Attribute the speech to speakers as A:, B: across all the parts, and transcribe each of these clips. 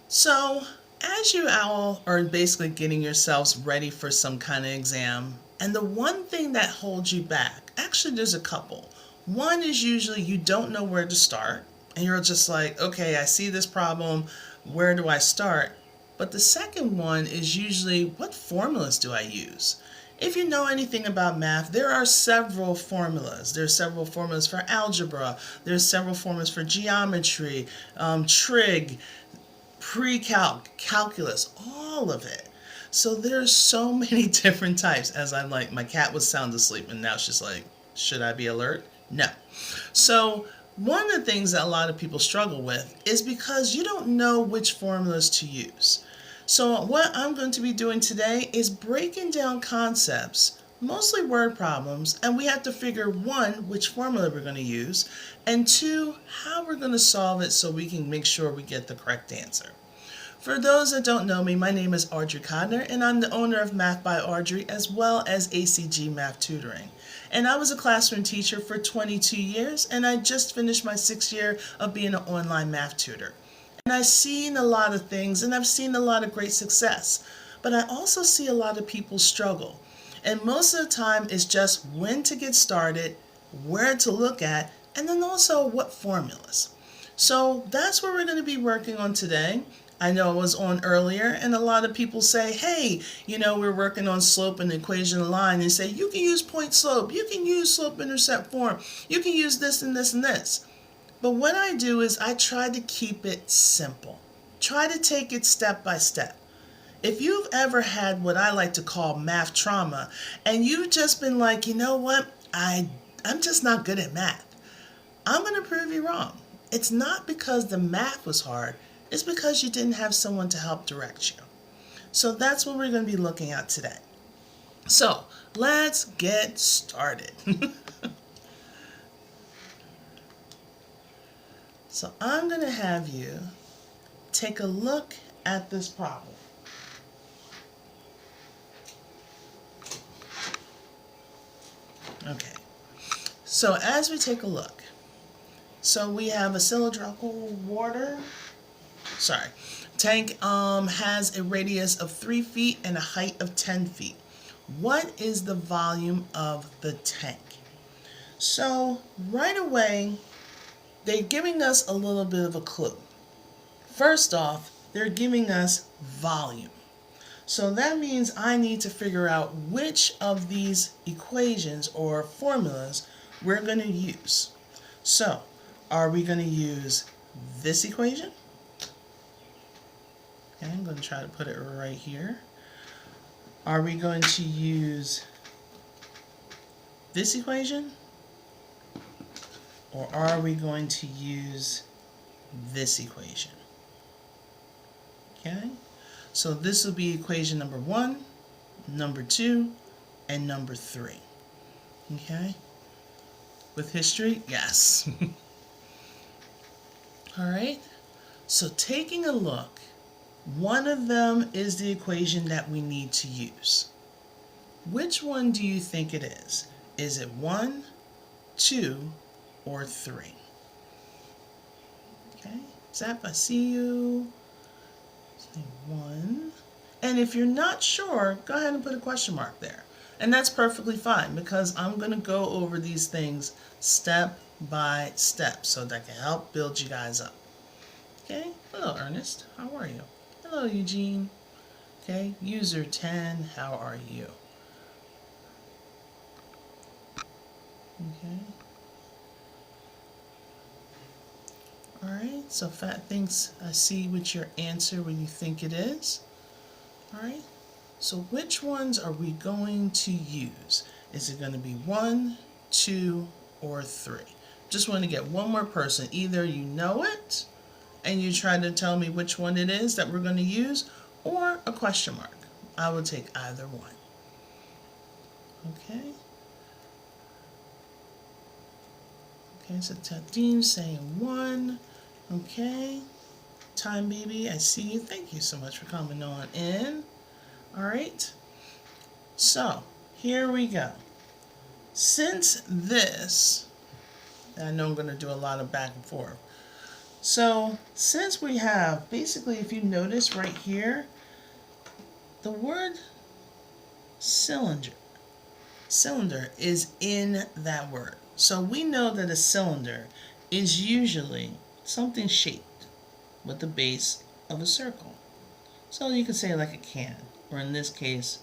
A: So, as you all are basically getting yourselves ready for some kind of exam, and the one thing that holds you back, actually, there's a couple. One is usually you don't know where to start, and you're just like, okay, I see this problem, where do I start? But the second one is usually, what formulas do I use? If you know anything about math, there are several formulas. There's several formulas for algebra. There's several formulas for geometry, trig, pre-calc, calculus, all of it. So there's so many different types. As I'm like, my cat was sound asleep and now she's like, should I be alert? No. So one of the things that a lot of people struggle with is because you don't know which formulas to use. So what I'm going to be doing today is breaking down concepts, mostly word problems, and we have to figure one, which formula we're going to use, and two, how we're going to solve it so we can make sure we get the correct answer. For those that don't know me, my name is Audrey Codner, and I'm the owner of Math by Audrey as well as ACG Math Tutoring. And I was a classroom teacher for 22 years, and I just finished my 6th year of being an online math tutor. And I've seen a lot of things, and I've seen a lot of great success. But I also see a lot of people struggle. And most of the time, it's just when to get started, where to look at, and then also what formulas. So that's what we're going to be working on today. I know I was on earlier, and a lot of people say, hey, we're working on slope and equation of line, and say, you can use point slope, you can use slope-intercept form, you can use this and this and this. But what I do is I try to keep it simple. Try to take it step by step. If you've ever had what I like to call math trauma, and you've just been like, you know what, I'm just not good at math, I'm going to prove you wrong. It's not because the math was hard, it's because you didn't have someone to help direct you. So that's what we're going to be looking at today. So let's get started. So I'm going to have you take a look at this problem. Okay, so as we take a look, so we have a cylindrical water, tank has a radius of 3 feet and a height of 10 feet. What is the volume of the tank? So right away, they're giving us a little bit of a clue. First off, they're giving us volume. So that means I need to figure out which of these equations or formulas we're going to use. So, are we going to use this equation? Okay, I'm going to try to put it right here. Are we going to use this equation? Or are we going to use this equation? Okay, so this will be equation number 1, number 2, and number 3. Okay, with history, yes. All right, so taking a look, one of them is the equation that we need to use. Which one do you think it is? Is it 1, 2, or 3? Okay, Zap, I see you. Say 1. And if you're not sure, go ahead and put a question mark there. And that's perfectly fine because I'm going to go over these things step by step so that I can help build you guys up. Okay, hello Ernest, how are you? Hello Eugene. Okay, user 10, how are you? Okay. Alright, so Fat thinks I see what your answer when you think it is. Alright, so which ones are we going to use? Is it going to be 1, 2, or 3? Just want to get one more person. Either you know it and you try to tell me which one it is that we're going to use, or a question mark. I will take either one. Okay. Okay, so Tadim's saying 1. Okay. Time Baby, I see you. Thank you so much for coming on in. Alright. So, here we go. Since this, I know I'm going to do a lot of back and forth. So since we have, basically if you notice right here, the word cylinder is in that word. So we know that a cylinder is usually something shaped with the base of a circle. So you could say like a can, or in this case,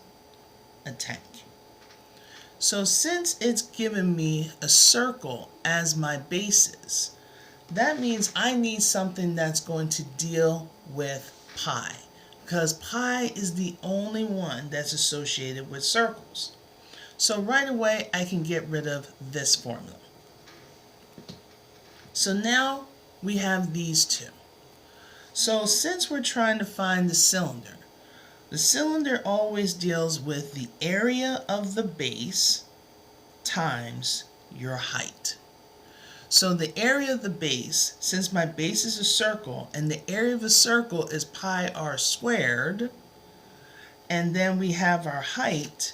A: a tank. So since it's given me a circle as my basis, that means I need something that's going to deal with pi, because pi is the only one that's associated with circles. So right away I can get rid of this formula. So now we have these two. So since we're trying to find the cylinder always deals with the area of the base times your height. So the area of the base, since my base is a circle, and the area of a circle is pi r squared, and then we have our height,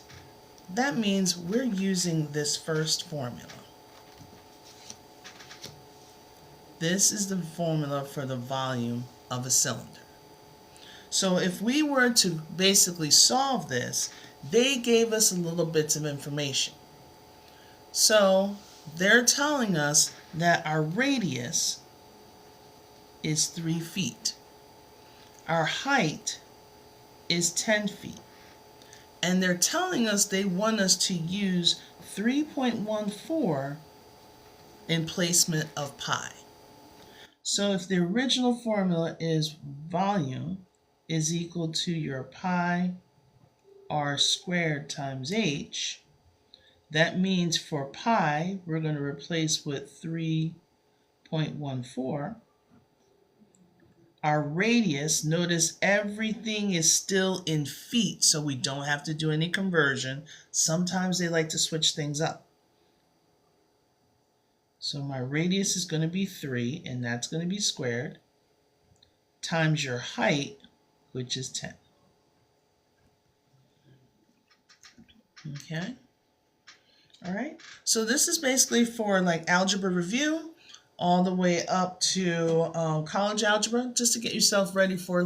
A: that means we're using this first formula. This is the formula for the volume of a cylinder. So if we were to basically solve this, they gave us a little bits of information. So they're telling us that our radius is 3 feet. Our height is 10 feet. And they're telling us they want us to use 3.14 in placement of pi. So if the original formula is volume is equal to your pi r squared times h, that means for pi, we're going to replace with 3.14. Our radius, notice everything is still in feet, so we don't have to do any conversion. Sometimes they like to switch things up. So my radius is going to be 3, and that's going to be squared, times your height, which is 10. Okay. All right. So this is basically for like algebra review all the way up to college algebra, just to get yourself ready for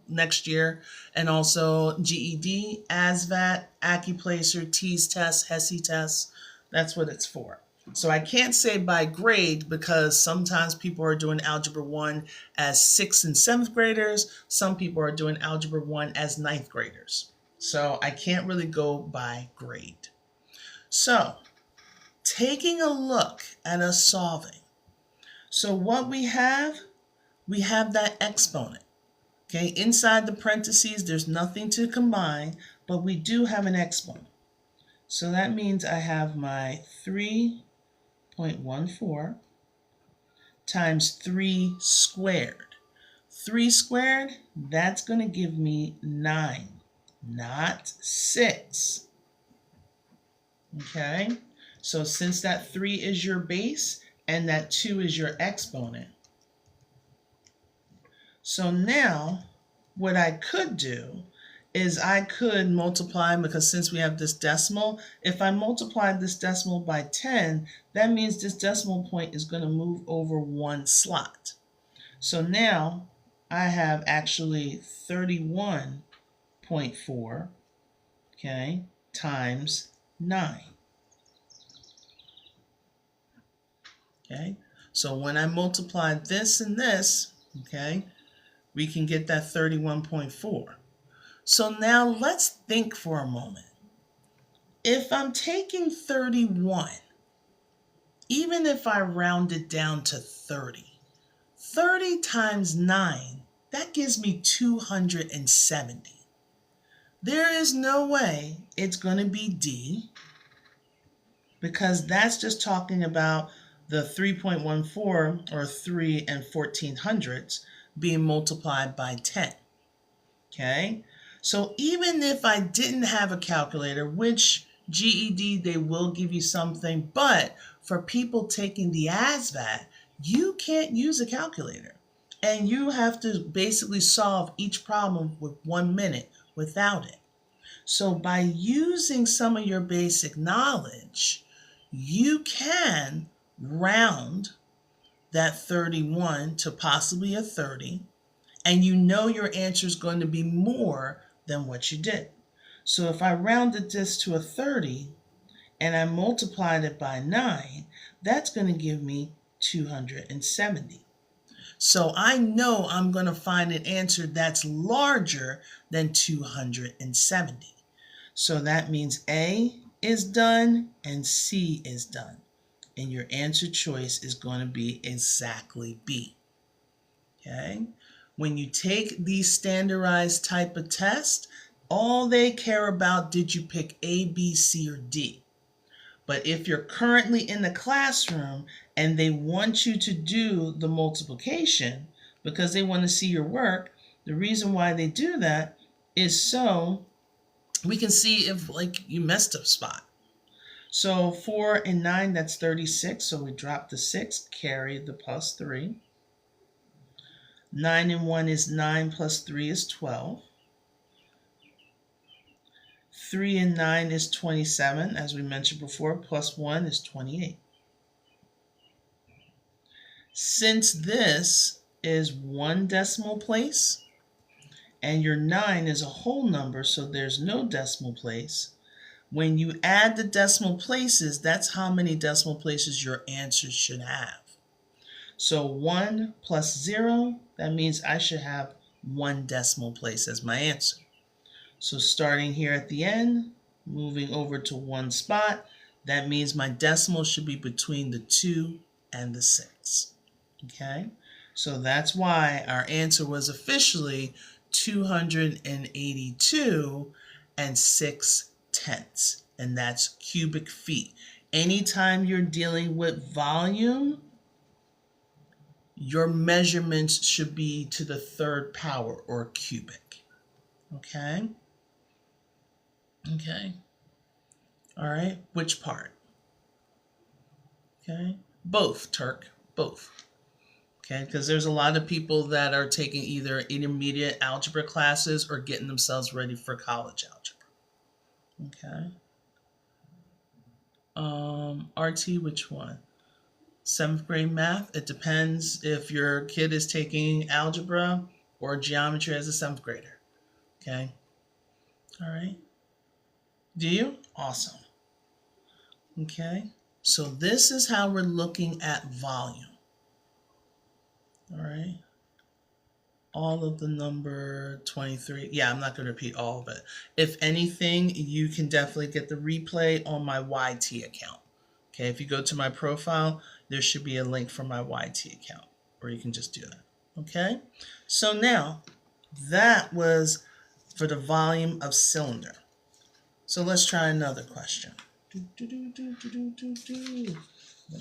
A: next year, and also GED, ASVAB, Accuplacer, TEAS test, HESI test. That's what it's for. So I can't say by grade because sometimes people are doing Algebra 1 as 6th and 7th graders. Some people are doing Algebra 1 as 9th graders. So I can't really go by grade. So taking a look at us solving. So what we have that exponent. Okay, inside the parentheses, there's nothing to combine, but we do have an exponent. So that means I have my 3.14 times 3 squared. 3 squared, that's going to give me 9, not 6. Okay, so since that 3 is your base and that 2 is your exponent, so now what I could do is I could multiply, because since we have this decimal, if I multiply this decimal by 10, that means this decimal point is going to move over 1 slot. So now I have actually 31.4, okay, times 9. Okay, so when I multiply this and this, okay, we can get that 31.4. So now let's think for a moment. If I'm taking 31, even if I round it down to 30, 30 times 9, that gives me 270. There is no way it's going to be D, because that's just talking about the 3.14 or 3 and 1400ths being multiplied by 10. Okay, so even if I didn't have a calculator, which GED, they will give you something, but for people taking the ASVAB, you can't use a calculator. And you have to basically solve each problem with 1 minute without it. So by using some of your basic knowledge, you can round that 31 to possibly a 30, and you know your answer is going to be more than what you did. So if I rounded this to a 30 and I multiplied it by 9, that's going to give me 270. So I know I'm going to find an answer that's larger than 270. So that means A is done and C is done. And your answer choice is going to be exactly B. Okay? When you take these standardized type of tests, all they care about, did you pick A, B, C, or D? But if you're currently in the classroom and they want you to do the multiplication because they want to see your work, the reason why they do that is so we can see if you messed up spot. So 4 and 9, that's 36. So we drop the 6, carry the plus 3. 9 and 1 is 9 plus 3 is 12. 3 and 9 is 27, as we mentioned before, plus 1 is 28. Since this is one decimal place, and your 9 is a whole number, so there's no decimal place, when you add the decimal places, that's how many decimal places your answer should have. So 1 plus 0, that means I should have 1 decimal place as my answer. So starting here at the end, moving over to 1 spot, that means my decimal should be between the 2 and the 6. Okay? So that's why our answer was officially 282 and 6/10, and that's cubic feet. Anytime you're dealing with volume, your measurements should be to the 3rd power or cubic. Okay? Okay. All right. Which part? Okay. Both, Turk. Both. Okay. Because there's a lot of people that are taking either intermediate algebra classes or getting themselves ready for college algebra. Okay. RT, which one? 7th grade math. It depends if your kid is taking algebra or geometry as a 7th grader. Okay. All right. Do you? Awesome. Okay. So this is how we're looking at volume. All right. All of the number 23. Yeah, I'm not going to repeat all of it. If anything, you can definitely get the replay on my YT account. Okay, if you go to my profile, there should be a link for my YT account, or you can just do that. Okay, so now that was for the volume of cylinder. So let's try another question. Let me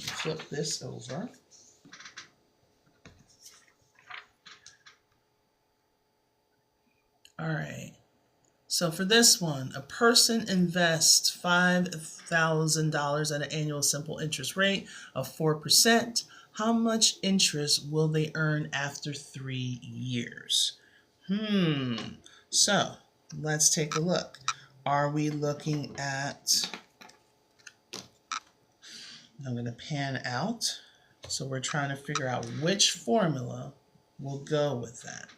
A: flip this over. All right. So for this one, a person invests $5,000 at an annual simple interest rate of 4%. How much interest will they earn after 3 years? So let's take a look. Are we looking at, I'm going to pan out. So we're trying to figure out which formula will go with that.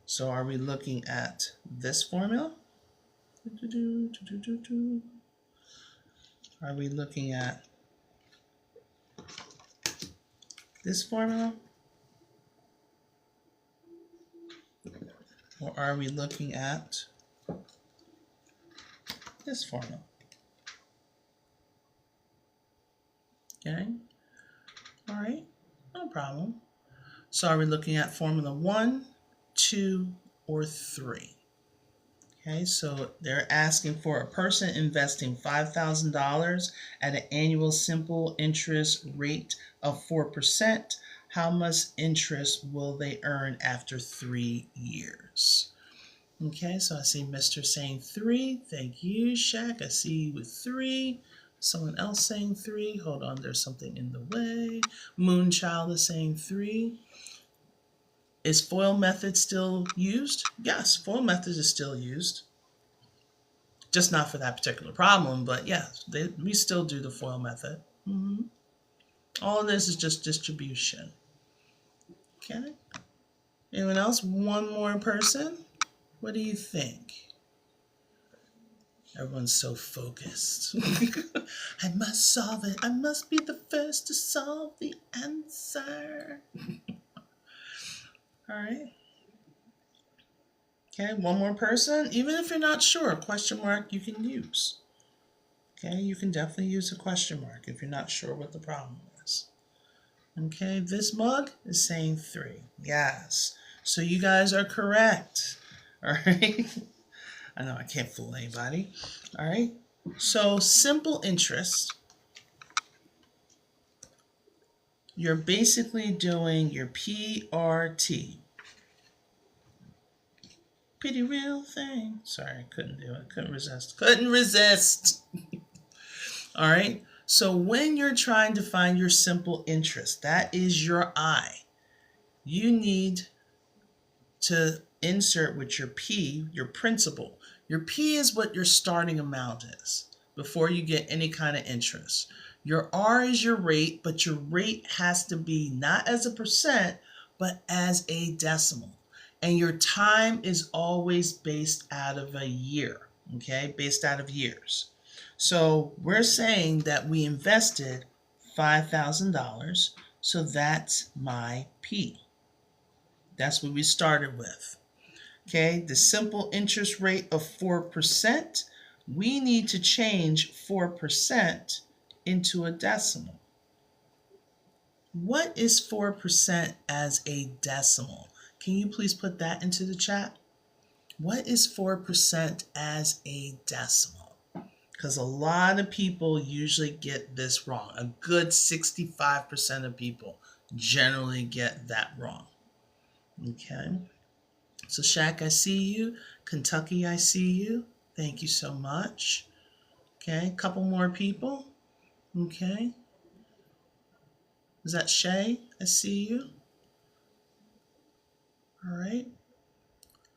A: So are we looking at this formula? Are we looking at this formula? Or are we looking at this formula? Okay. All right. No problem. So are we looking at formula 1, 2, or 3? Okay, so they're asking for a person investing $5,000 at an annual simple interest rate of 4%. How much interest will they earn after 3 years? Okay, so I see Mr. saying 3. Thank you, Shaq. I see you with 3. Someone else saying 3. Hold on, there's something in the way. Moonchild is saying 3. Is FOIL method still used? Yes, FOIL method is still used. Just not for that particular problem, but yeah, we still do the FOIL method. All of this is just distribution. Okay. Anyone else? One more person? What do you think? Everyone's so focused. I must solve it. I must be the first to solve the answer. All right. Okay, one more person. Even if you're not sure, a question mark you can use. Okay, you can definitely use a question mark if you're not sure what the problem is. Okay, this mug is saying 3. Yes. So you guys are correct. All right. I know I can't fool anybody. All right. So simple interest, you're basically doing your PRT. Pretty real thing. Sorry, I couldn't do it. Couldn't resist. Couldn't resist. All right. So when you're trying to find your simple interest, that is your I. You need to insert with your P, your principal. Your P is what your starting amount is before you get any kind of interest. Your R is your rate, but your rate has to be not as a percent, but as a decimal. And your time is always based out of a year, okay? Based out of years. So we're saying that we invested $5,000, so that's my P. That's what we started with. Okay, the simple interest rate of 4%, we need to change 4% into a decimal. What is 4% as a decimal? Can you please put that into the chat? What is 4% as a decimal? Because a lot of people usually get this wrong. A good 65% of people generally get that wrong. Okay. So Shaq, I see you. Kentucky, I see you. Thank you so much. Okay, a couple more people. Okay. Is that Shay? I see you. All right.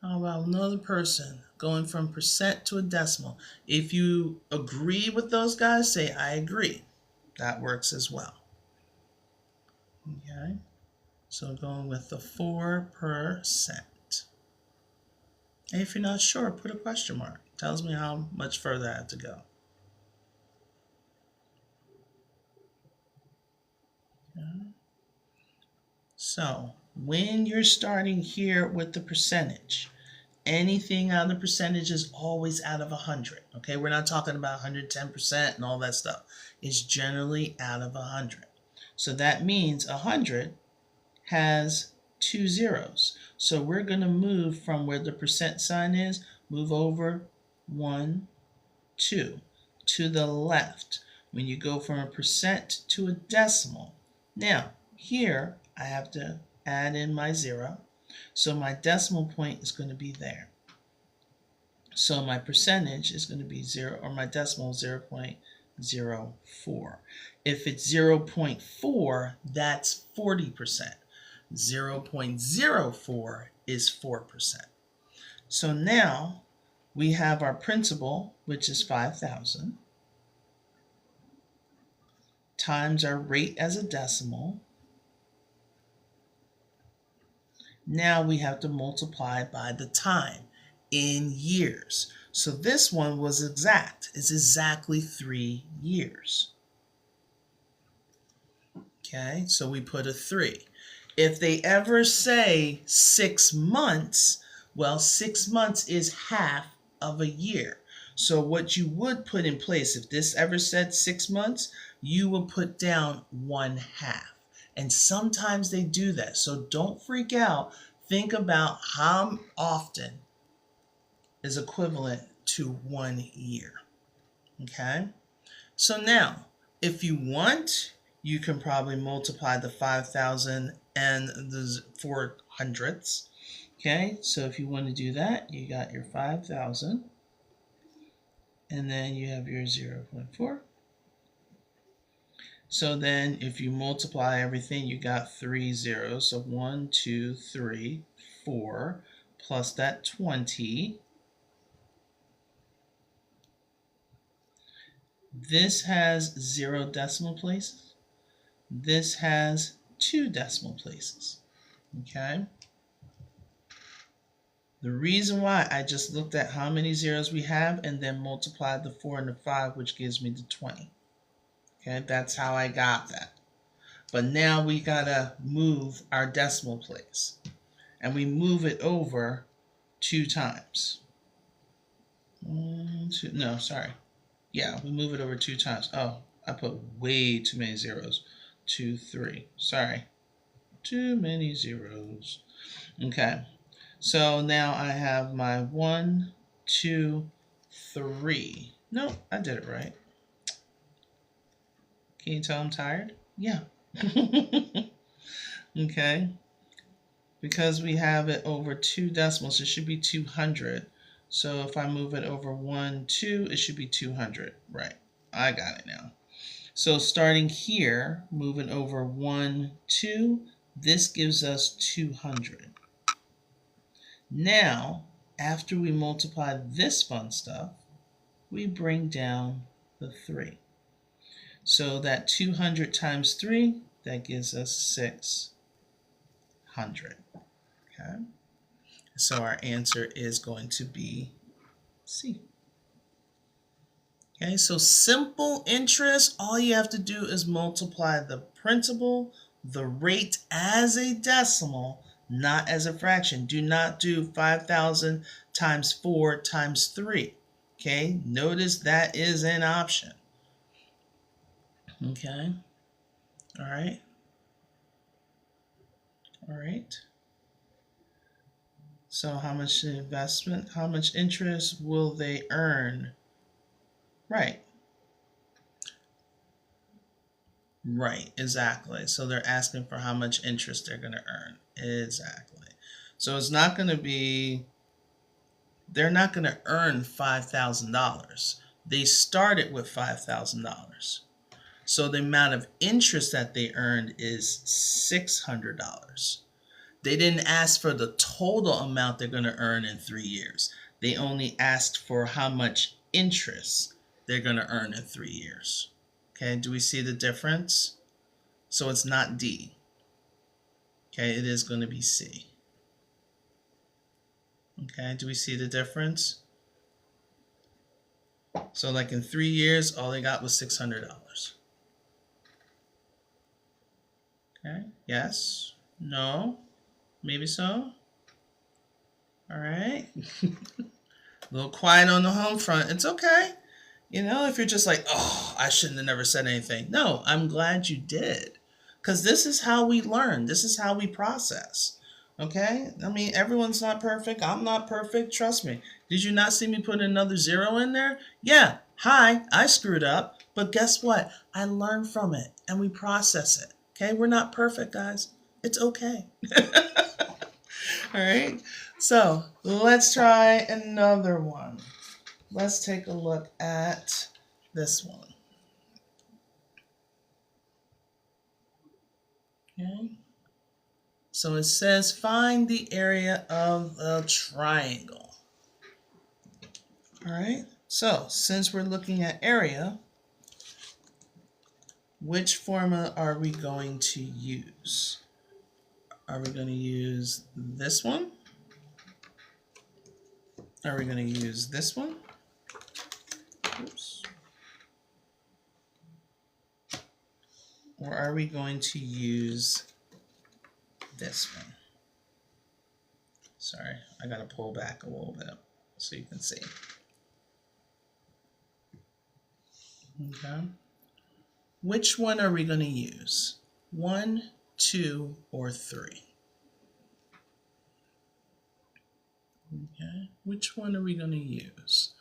A: How about another person going from percent to a decimal? If you agree with those guys, say I agree. That works as well. Okay. So going with the 4%. And if you're not sure, put a question mark. Tells me how much further I have to go. Okay. So when you're starting here with the percentage, anything out of the percentage is always out of 100. Okay, we're not talking about 110% and all that stuff. It's generally out of 100. So that means 100 has 2 zeros. So we're going to move from where the percent sign is, move over 1, 2 to the left when you go from a percent to a decimal. Now, here I have to add in my 0. So my decimal point is going to be there. So my percentage is going to be 0, or my decimal 0.04. If it's 0.4, that's 40%. 0.04 is 4%. So now we have our principal, which is 5,000, times our rate as a decimal. Now we have to multiply by the time in years. So this one was exact. It's exactly 3 years. Okay, so we put a 3. If they ever say 6 months, well, 6 months is half of a year. So what you would put in place, if this ever said 6 months, you will put down 1/2. And sometimes they do that. So don't freak out. Think about how often is equivalent to 1 year. Okay? So now, if you want, you can probably multiply the 5,000 and the 400ths. Okay? So if you want to do that, you got your 5,000. And then you have your 0.4. So then if you multiply everything, you got 3 zeros. So 1, 2, 3, 4, plus that 20. This has 0 decimal places. This has 2 decimal places. Okay? The reason why I just looked at how many zeros we have and then multiplied the 4 and the 5, which gives me the 20. Okay, that's how I got that. But now we gotta move our decimal place. And we move it over 2 times. No, sorry. Yeah, we move it over 2 times. Oh, I put way too many zeros. 2, 3. Sorry. Too many zeros. Okay. So now I have my 1, 2, 3. No, I did it right. Can you tell I'm tired? Yeah. Okay. Because we have it over 2 decimals, it should be 200. So if I move it over 1, 2, it should be 200. Right. I got it now. So starting here, moving over 1, 2, this gives us 200. Now, after we multiply this fun stuff, we bring down the 3. So that 200 times 3, that gives us 600. Okay? So our answer is going to be C. Okay, so simple interest, all you have to do is multiply the principal, the rate as a decimal, not as a fraction. Do not do 5,000 times 4 times 3. Okay, notice that is an option. Okay, all right. All right. So how much investment, how much interest will they earn? Right. Right, exactly. So they're asking for how much interest they're going to earn. Exactly. So it's not going to be, they're not going to earn $5,000. They started with $5,000. So the amount of interest that they earned is $600. They didn't ask for the total amount they're going to earn in 3 years. They only asked for how much interest they're going to earn in 3 years. Okay, do we see the difference? So it's not D. Okay, it is going to be C. Okay, do we see the difference? So like in 3 years, all they got was $600. Okay, yes, no, maybe so. All right. A little quiet on the home front. It's okay. You know, if you're just like, oh, I shouldn't have never said anything. No, I'm glad you did. Because this is how we learn. This is how we process. Okay? I mean, everyone's not perfect. I'm not perfect. Trust me. Did you not see me put another 0 in there? Yeah. Hi, I screwed up. But guess what? I learned from it and we process it. Okay? We're not perfect, guys. It's okay. All right? So let's try another one. Let's take a look at this one. Okay. So it says find the area of a triangle. All right. So since we're looking at area, which formula are we going to use? Are we going to use this one? Are we going to use this one? Oops. Or are we going to use this one? Sorry, I got to pull back a little bit so you can see. Okay. Which one are we going to use? 1, 2, or 3? Okay. Which one are we going to use?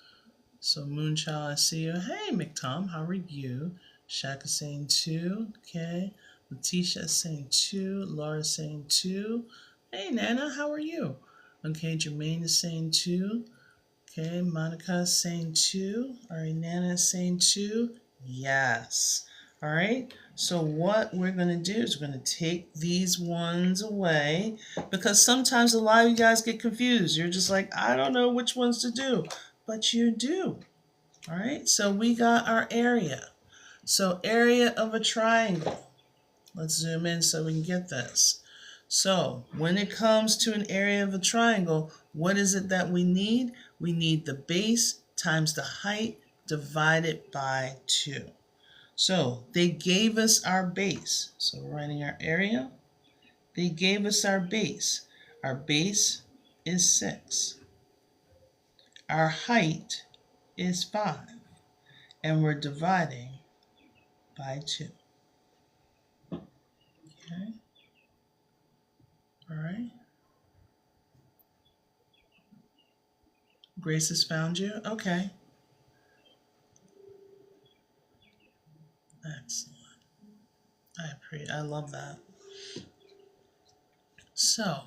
A: So Moonchild, I see you. Hey, McTom, how are you? Shaq is saying 2. Okay. Letitia is saying 2. Laura is saying 2. Hey, Nana, how are you? Okay. Jermaine is saying 2. Okay. Monica is saying 2. All right. Nana is saying 2. Yes. All right. So what we're going to do is we're going to take these ones away because sometimes a lot of you guys get confused. You're just like, I don't know which ones to do, but you do. All right. So we got our area. So area of a triangle. Let's zoom in so we can get this. So when it comes to an area of a triangle, what is it that we need? We need the base times the height divided by 2. So they gave us our base. So we're writing our area. They gave us our base. Our base is 6. Our height is 5. And we're dividing by 2. Okay. All right. Grace has found you? Okay. Excellent. I love that. So,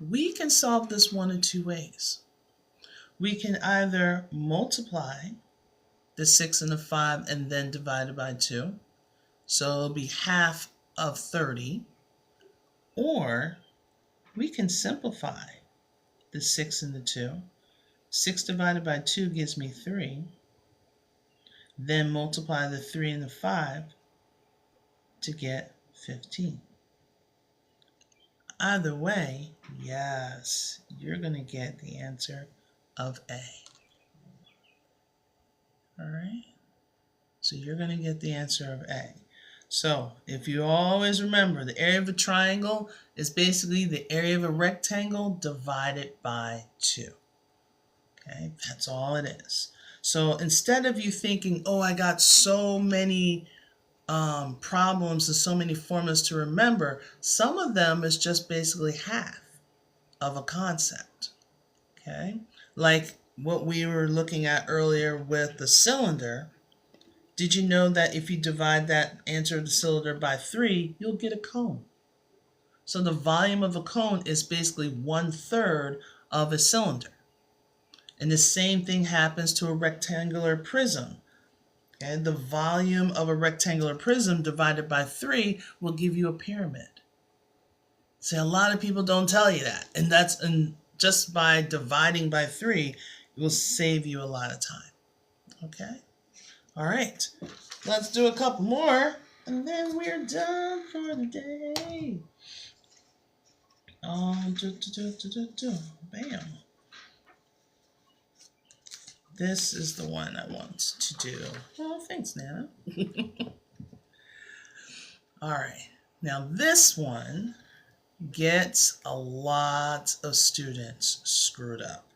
A: we can solve this one of two ways. We can either multiply the 6 and the 5 and then divide it by 2. So it'll be half of 30. Or we can simplify the 6 and the 2. 6 divided by 2 gives me 3. Then multiply the 3 and the 5 to get 15. Either way, yes, you're going to get the answer of A. All right? So you're going to get the answer of A. So if you always remember, the area of a triangle is basically the area of a rectangle divided by 2. Okay, that's all it is. So instead of you thinking, oh, I got so many problems and so many formulas to remember, some of them is just basically half of a concept. Okay, like what we were looking at earlier with the cylinder. Did you know that if you divide that answer of the cylinder by 3, you'll get a cone? So the volume of a cone is basically 1/3 of a cylinder. And the same thing happens to a rectangular prism. Okay? The volume of a rectangular prism divided by 3 will give you a pyramid. See, a lot of people don't tell you that. And just by dividing by 3, it will save you a lot of time. Okay? All right. Let's do a couple more, and then we're done for the day. Bam. This is the one I want to do. Oh, thanks, Nana. All right. Now this one gets a lot of students screwed up.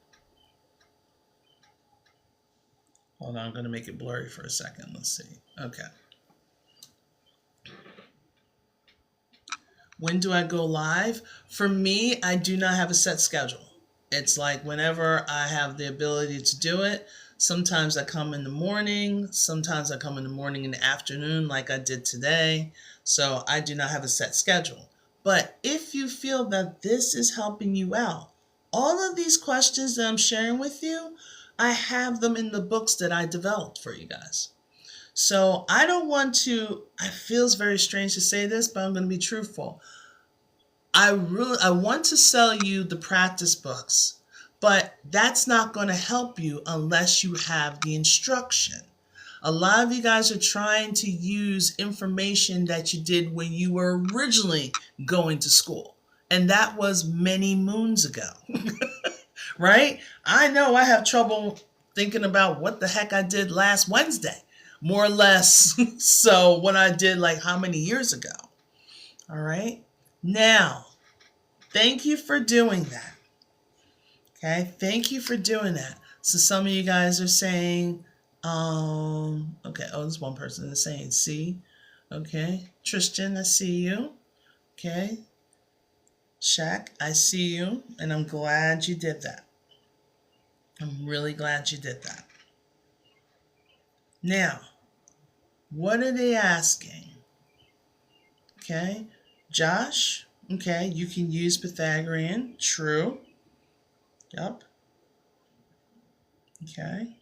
A: Hold on, I'm going to make it blurry for a second. Let's see. Okay. When do I go live? For me, I do not have a set schedule. It's like whenever I have the ability to do it. Sometimes I come in the morning. Sometimes I come in the morning and the afternoon like I did today. So I do not have a set schedule. But if you feel that this is helping you out, all of these questions that I'm sharing with you, I have them in the books that I developed for you guys. So I don't want to, it feels very strange to say this, but I'm going to be truthful. I want to sell you the practice books, but that's not going to help you unless you have the instruction. A lot of you guys are trying to use information that you did when you were originally going to school. And that was many moons ago. Right? I know I have trouble thinking about what the heck I did last Wednesday, more or less. So what I did like how many years ago. All right. Now, thank you for doing that. Okay. Thank you for doing that. So some of you guys are saying, okay. Oh, there's one person that's saying C. Okay. Tristan, I see you. Okay. Shaq, I see you. And I'm glad you did that. I'm really glad you did that. Now, what are they asking? Okay, Josh, okay, you can use Pythagorean, true. Yep. Okay.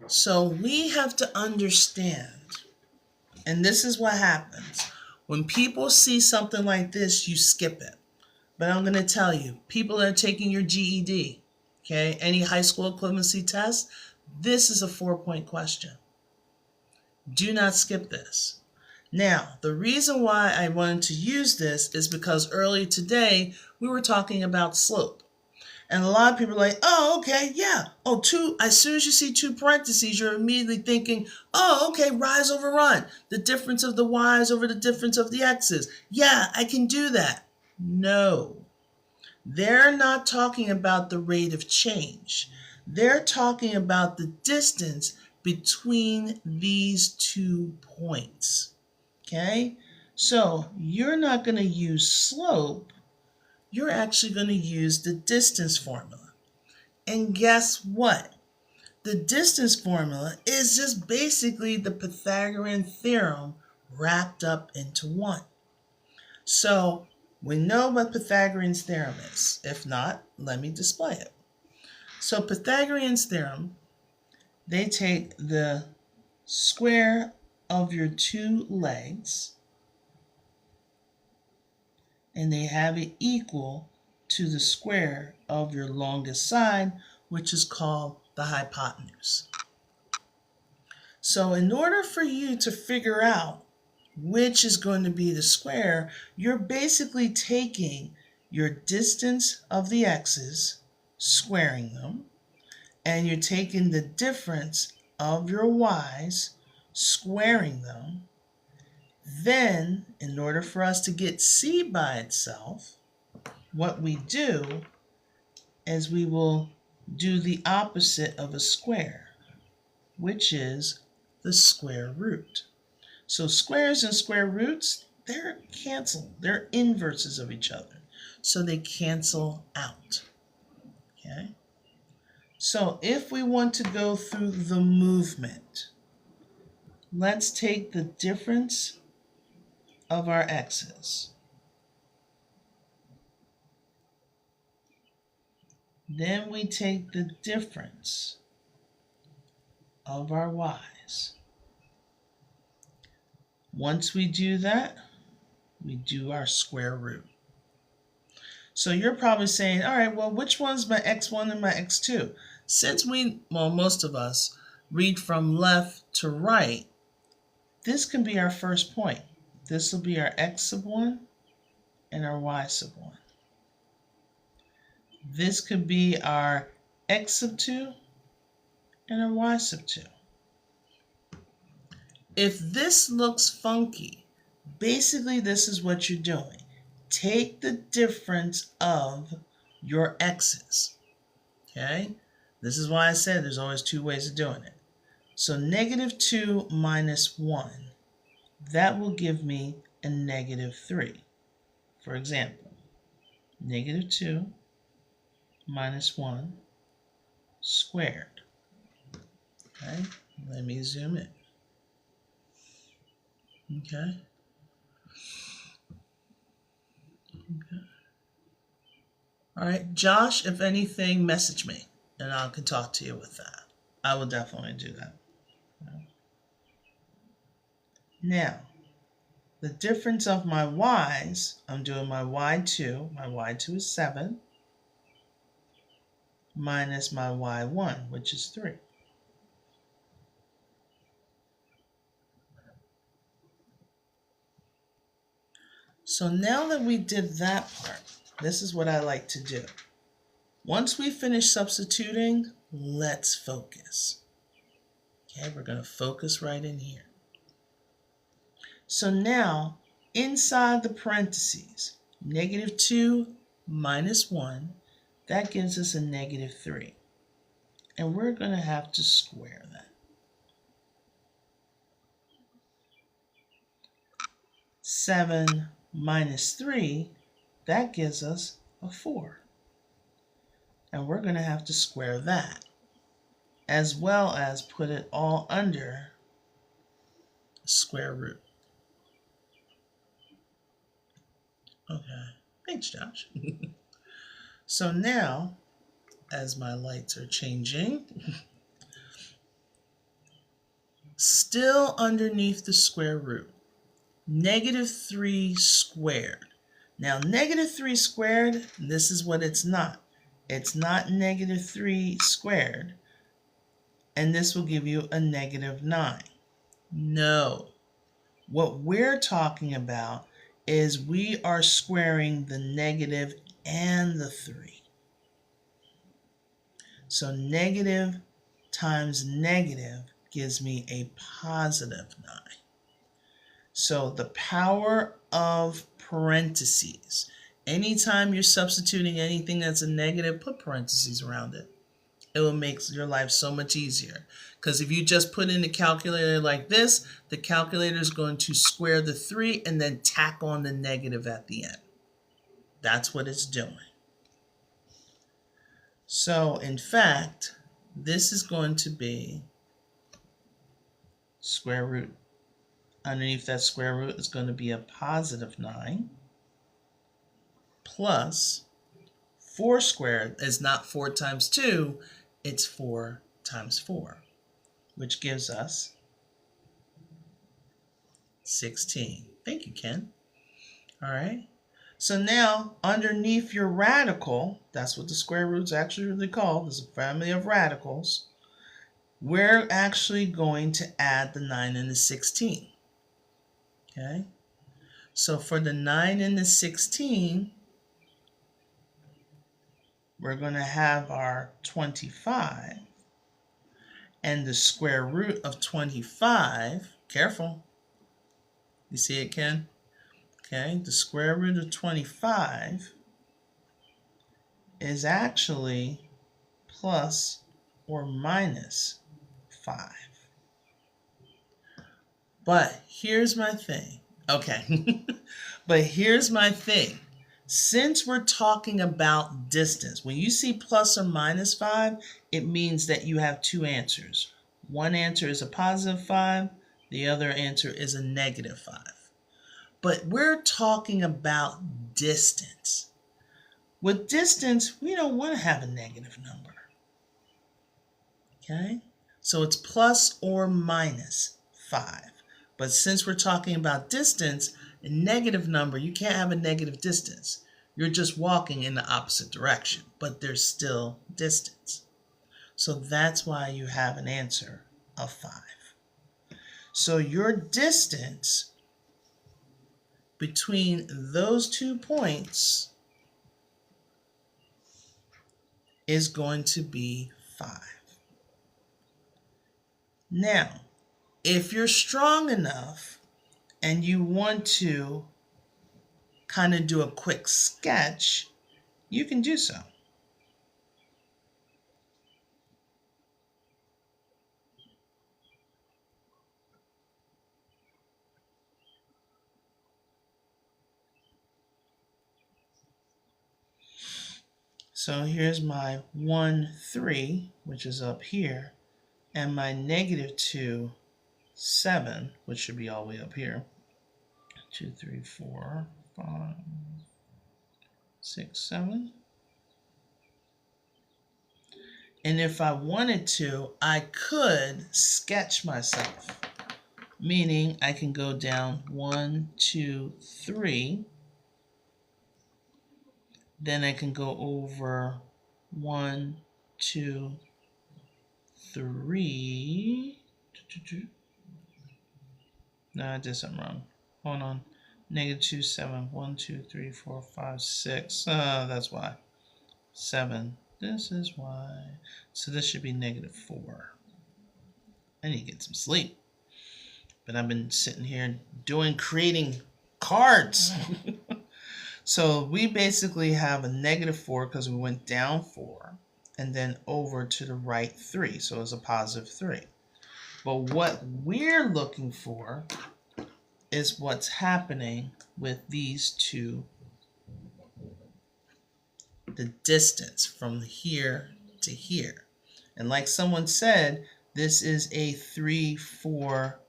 A: So we have to understand, and this is what happens. When people see something like this, you skip it. But I'm going to tell you, people that are taking your GED, okay, any high school equivalency test, this is a 4-point question. Do not skip this. Now, the reason why I wanted to use this is because earlier today we were talking about slope. And a lot of people are like, oh, okay, yeah. Oh, two, as soon as you see two parentheses, you're immediately thinking, oh, okay, rise over run. The difference of the y's over the difference of the x's. Yeah, I can do that. No, they're not talking about the rate of change. They're talking about the distance between these 2 points. Okay, so you're not going to use slope. You're actually going to use the distance formula. And guess what? The distance formula is just basically the Pythagorean theorem wrapped up into one. So we know what Pythagorean's theorem is. If not, let me display it. So Pythagorean's theorem, they take the square of your 2 legs and they have it equal to the square of your longest side, which is called the hypotenuse. So in order for you to figure out which is going to be the square, you're basically taking your distance of the x's, squaring them, and you're taking the difference of your y's, squaring them. Then, in order for us to get c by itself, what we do is we will do the opposite of a square, which is the square root. So squares and square roots, they're canceled. They're inverses of each other. So they cancel out. Okay? So if we want to go through the movement, let's take the difference of our x's. Then we take the difference of our y's. Once we do that, we do our square root. So you're probably saying, all right, well, which one's my x1 and my x2? Since most of us read from left to right, this can be our first point. This will be our x sub 1 and our y sub 1. This could be our x sub 2 and our y sub 2. If this looks funky, basically this is what you're doing. Take the difference of your x's. Okay? This is why I said there's always 2 ways of doing it. So negative 2 minus 1, that will give me a negative 3. For example, negative 2 minus 1 squared. Okay? Let me zoom in. Okay? Okay. All right, Josh, if anything, message me, and I can talk to you with that. I will definitely do that. Now, the difference of my y's, I'm doing my y2. My y2 is 7, minus my y1, which is 3. So now that we did that part, this is what I like to do. Once we finish substituting, let's focus. Okay, we're going to focus right in here. So now, inside the parentheses, negative 2 minus 1, that gives us a negative 3. And we're going to have to square that. 7 minus 3, that gives us a 4. And we're going to have to square that, as well as put it all under square root. Okay, thanks, Josh. So now, as my lights are changing, still underneath the square root, negative 3 squared. Now, negative 3 squared, this is what it's not. It's not negative 3 squared, and this will give you a negative 9. No. What we're talking about is we are squaring the negative and the 3. So negative times negative gives me a positive 9. So the power of parentheses. Anytime you're substituting anything that's a negative, put parentheses around it. It will make your life so much easier. Because if you just put in the calculator like this, the calculator is going to square the 3 and then tack on the negative at the end. That's what it's doing. So in fact, this is going to be square root. Underneath that square root is going to be a positive 9 plus 4 squared is not 4 times 2, it's 4 times 4, which gives us 16. Thank you, Ken. All right. So now underneath your radical, that's what the square root's actually really called, is a family of radicals, we're actually going to add the 9 and the 16. Okay. So for the 9 and the 16, we're going to have our 25, and the square root of 25, careful, you see it, Ken? Okay, the square root of 25 is actually plus or minus 5. But here's my thing. Okay, but here's my thing. Since we're talking about distance, when you see plus or minus 5, it means that you have two answers. One answer is a positive 5, the other answer is a negative 5. But we're talking about distance. With distance, we don't want to have a negative number. Okay? So it's plus or minus 5. But since we're talking about distance, a negative number, you can't have a negative distance. You're just walking in the opposite direction, but there's still distance. So that's why you have an answer of 5. So your distance between those 2 points is going to be 5. Now, if you're strong enough and you want to kind of do a quick sketch, you can do so. So here's my 1, 3, which is up here, and my negative 2, 7, which should be all the way up here. 2, 3, 4, 5, 6, 7. And if I wanted to, I could sketch myself, meaning I can go down 1, 2, 3. Then I can go over 1, 2, 3. No, I did something wrong. Hold on. Negative 2, 7. 1, 2, 3, 4, 5, 6. That's why. 7. This is why. So this should be negative 4. I need to get some sleep. But I've been sitting here creating cards. So we basically have a negative 4 because we went down 4 and then over to the right 3. So it's a positive 3. But what we're looking for is what's happening with these two, the distance from here to here. And like someone said, this is a 3, 4,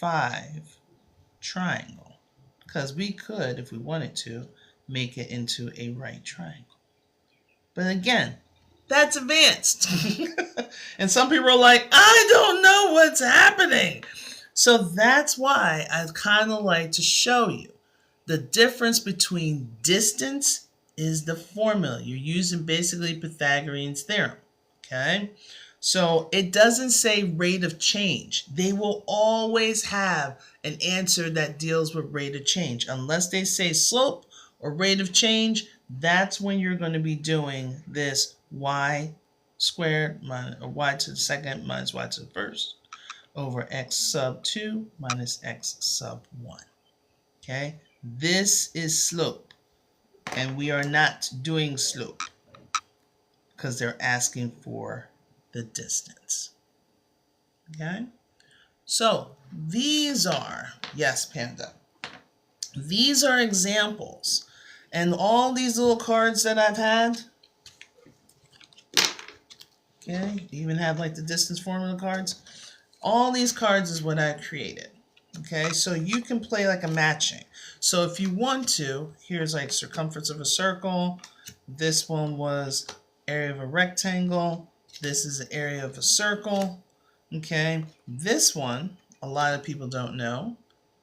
A: 5 triangle. Because we could, if we wanted to, make it into a right triangle. But again, that's advanced. And some people are like, I don't know what's happening. So that's why I kind of like to show you the difference between distance is the formula. You're using basically Pythagorean's theorem. Okay? So it doesn't say rate of change. They will always have an answer that deals with rate of change. Unless they say slope or rate of change, that's when you're going to be doing this y squared minus, or y to the second minus y to the first over x sub 2 minus x sub 1. Okay, this is slope, and we are not doing slope because they're asking for the distance. Okay, so these are, yes, Panda, these are examples. And all these little cards that I've had, okay, even have like the distance formula cards. All these cards is what I created. Okay, so you can play like a matching. So if you want to, here's like circumference of a circle. This one was area of a rectangle. This is the area of a circle. Okay, this one, a lot of people don't know,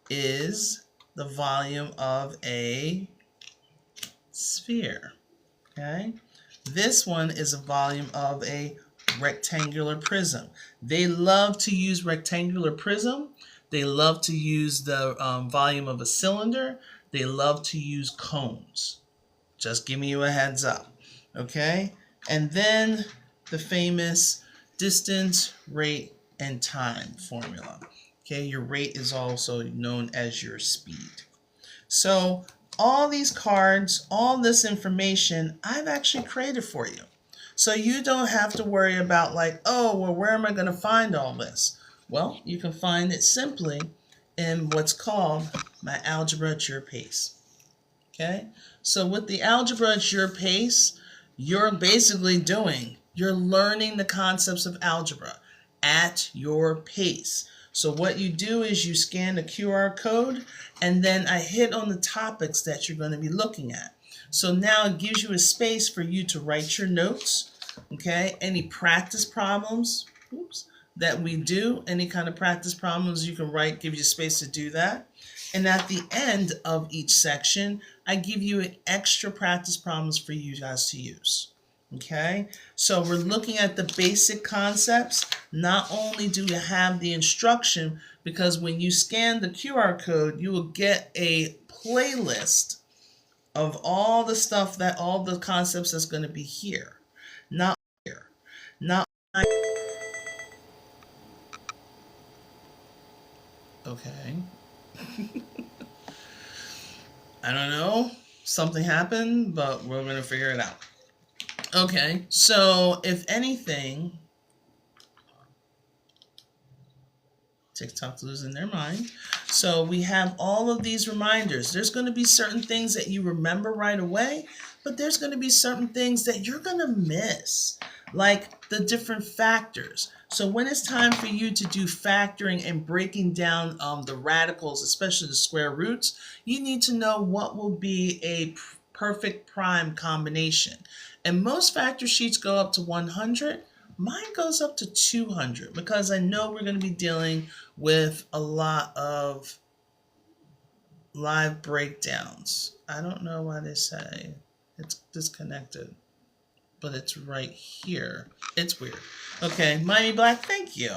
A: is the volume of a sphere. Okay, this one is a volume of a rectangular prism. They love to use rectangular prism. They love to use the volume of a cylinder. They love to use cones. Just giving you a heads up. Okay, and then the famous distance, rate, and time formula. Okay, your rate is also known as your speed. So all these cards, all this information, I've actually created for you. So you don't have to worry about like, oh, well, where am I going to find all this? Well, you can find it simply in what's called my Algebra at Your Pace. Okay, so with the Algebra at Your Pace, you're basically you're learning the concepts of algebra at your pace. So what you do is you scan the QR code, and then I hit on the topics that you're going to be looking at. So now it gives you a space for you to write your notes, okay? Any practice problems, that we do, any kind of practice problems you can write, give you space to do that. And at the end of each section, I give you an extra practice problems for you guys to use. Okay, so we're looking at the basic concepts. Not only do we have the instruction, because when you scan the QR code, you will get a playlist of all the stuff that, all the concepts that's going to be here. Not here. Not okay. I don't know. Something happened, but we're going to figure it out. Okay, so if anything, TikTok's losing their mind. So we have all of these reminders. There's going to be certain things that you remember right away, but there's going to be certain things that you're going to miss, like the different factors. So when it's time for you to do factoring and breaking down the radicals, especially the square roots, you need to know what will be a perfect prime combination. And most factor sheets go up to 100. Mine goes up to 200 because I know we're going to be dealing with a lot of live breakdowns. I don't know why they say it's disconnected, but it's right here. It's weird. Okay, Miami Black, thank you.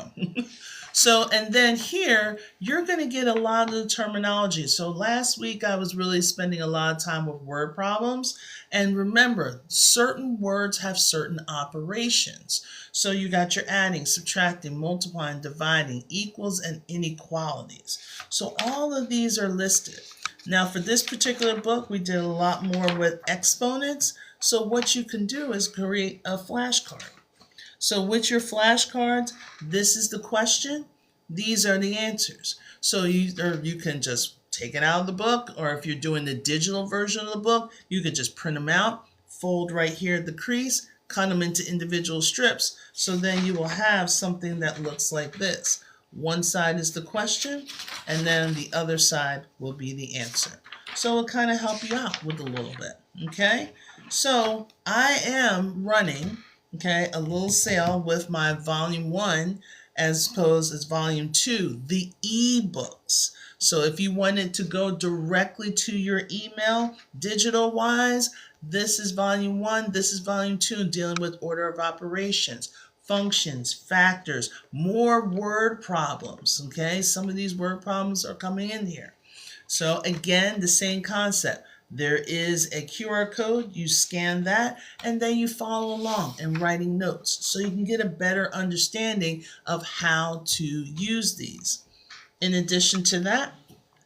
A: So, and then here, you're going to get a lot of the terminology. So last week, I was really spending a lot of time with word problems. And remember, certain words have certain operations. So you got your adding, subtracting, multiplying, dividing, equals, and inequalities. So all of these are listed. Now, for this particular book, we did a lot more with exponents. So what you can do is create a flashcard. So with your flashcards, this is the question. These are the answers. So you can just take it out of the book, or if you're doing the digital version of the book, you could just print them out, fold right here at the crease, cut them into individual strips. So then you will have something that looks like this. One side is the question, and then the other side will be the answer. So it'll kind of help you out with a little bit, okay? So I am running, okay, a little sale with my volume 1 as opposed as volume 2, the ebooks. So if you wanted to go directly to your email, digital wise, this is volume 1, this is volume 2, dealing with order of operations. functions, factors, more word problems, okay? Some of these word problems are coming in here. So again, the same concept. There is a QR code, you scan that, and then you follow along and writing notes so you can get a better understanding of how to use these. In addition to that,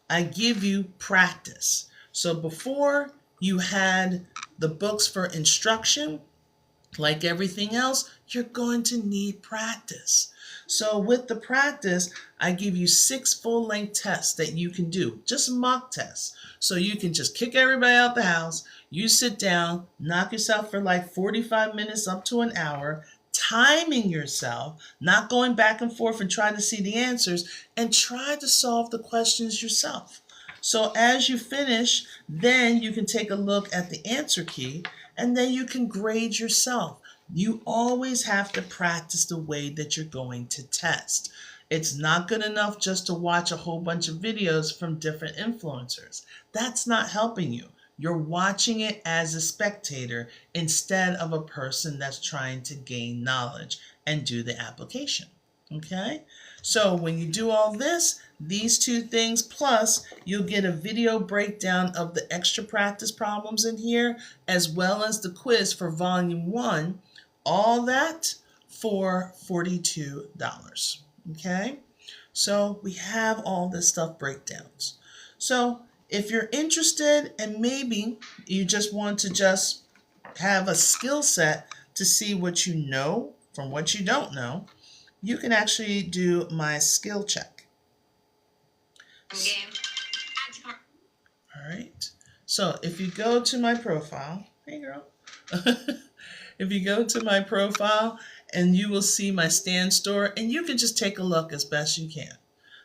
A: I give you practice. So before you had the books for instruction, like everything else, you're going to need practice. So with the practice, I give you 6 full-length tests that you can do, just mock tests. So you can just kick everybody out the house, you sit down, knock yourself for like 45 minutes up to an hour, timing yourself, not going back and forth and trying to see the answers, and try to solve the questions yourself. So as you finish, then you can take a look at the answer key, and then you can grade yourself. You always have to practice the way that you're going to test. It's not good enough just to watch a whole bunch of videos from different influencers. That's not helping you. You're watching it as a spectator instead of a person that's trying to gain knowledge and do the application. Okay? So when you do all this, these 2 things, plus you'll get a video breakdown of the extra practice problems in here, as well as the quiz for volume 1, all that for $42. Okay? So we have all this stuff breakdowns. So if you're interested and maybe you just want to just have a skill set to see what you know from what you don't know, you can actually do my skill check. All right. So if you go to my profile, hey girl, if you go to my profile, and you will see my stand store, and you can just take a look as best you can.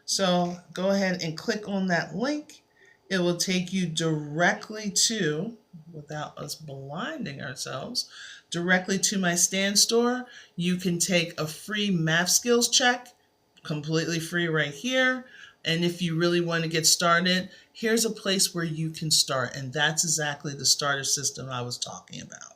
A: So go ahead and click on that link. It will take you directly to, without us blinding ourselves, directly to my stand store. You can take a free math skills check, completely free right here. And if you really want to get started, here's a place where you can start. And that's exactly the starter system I was talking about.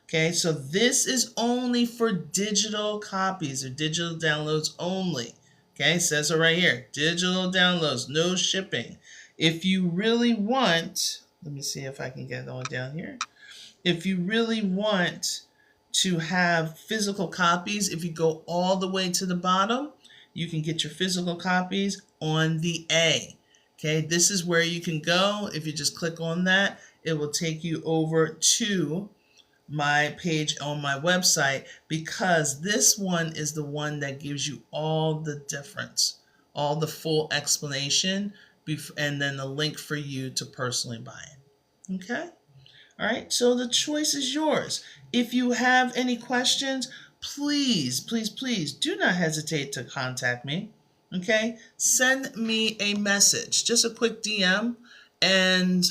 A: Okay, so this is only for digital copies or digital downloads only. Okay, it says it right here, digital downloads, no shipping. If you really want, let me see if I can get it on down here. If you really want to have physical copies, if you go all the way to the bottom, you can get your physical copies on the A. Okay, this is where you can go. If you just click on that, it will take you over to my page on my website, because this one is the one that gives you all the difference, all the full explanation, and then the link for you to personally buy it. Okay? All right, so the choice is yours. If you have any questions, please, please, please do not hesitate to contact me. Okay? Send me a message, just a quick DM, and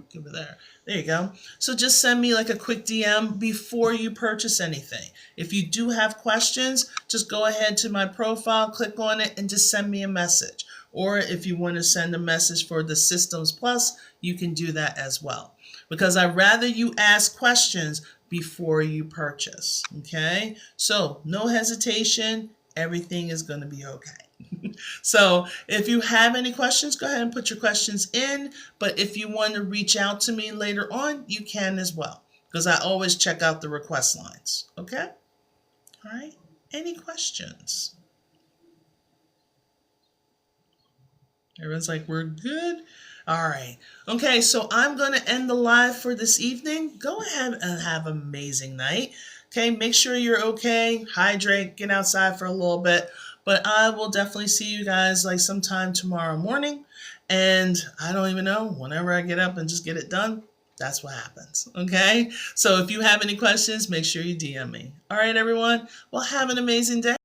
A: give it there. There you go. So just send me like a quick DM before you purchase anything. If you do have questions, just go ahead to my profile, click on it, and just send me a message. Or if you want to send a message for the Systems Plus, you can do that as well. Because I'd rather you ask questions before you purchase. Okay? So no hesitation. Everything is going to be okay. So if you have any questions, go ahead and put your questions in. But if you want to reach out to me later on, you can as well, because I always check out the request lines. Okay? All right. Any questions? Everyone's like, we're good. All right. Okay, so I'm going to end the live for this evening. Go ahead and have an amazing night. Okay, make sure you're okay. Hydrate, get outside for a little bit. But I will definitely see you guys like sometime tomorrow morning. And I don't even know, whenever I get up and just get it done, that's what happens. Okay? So if you have any questions, make sure you DM me. All right, everyone. Well, have an amazing day.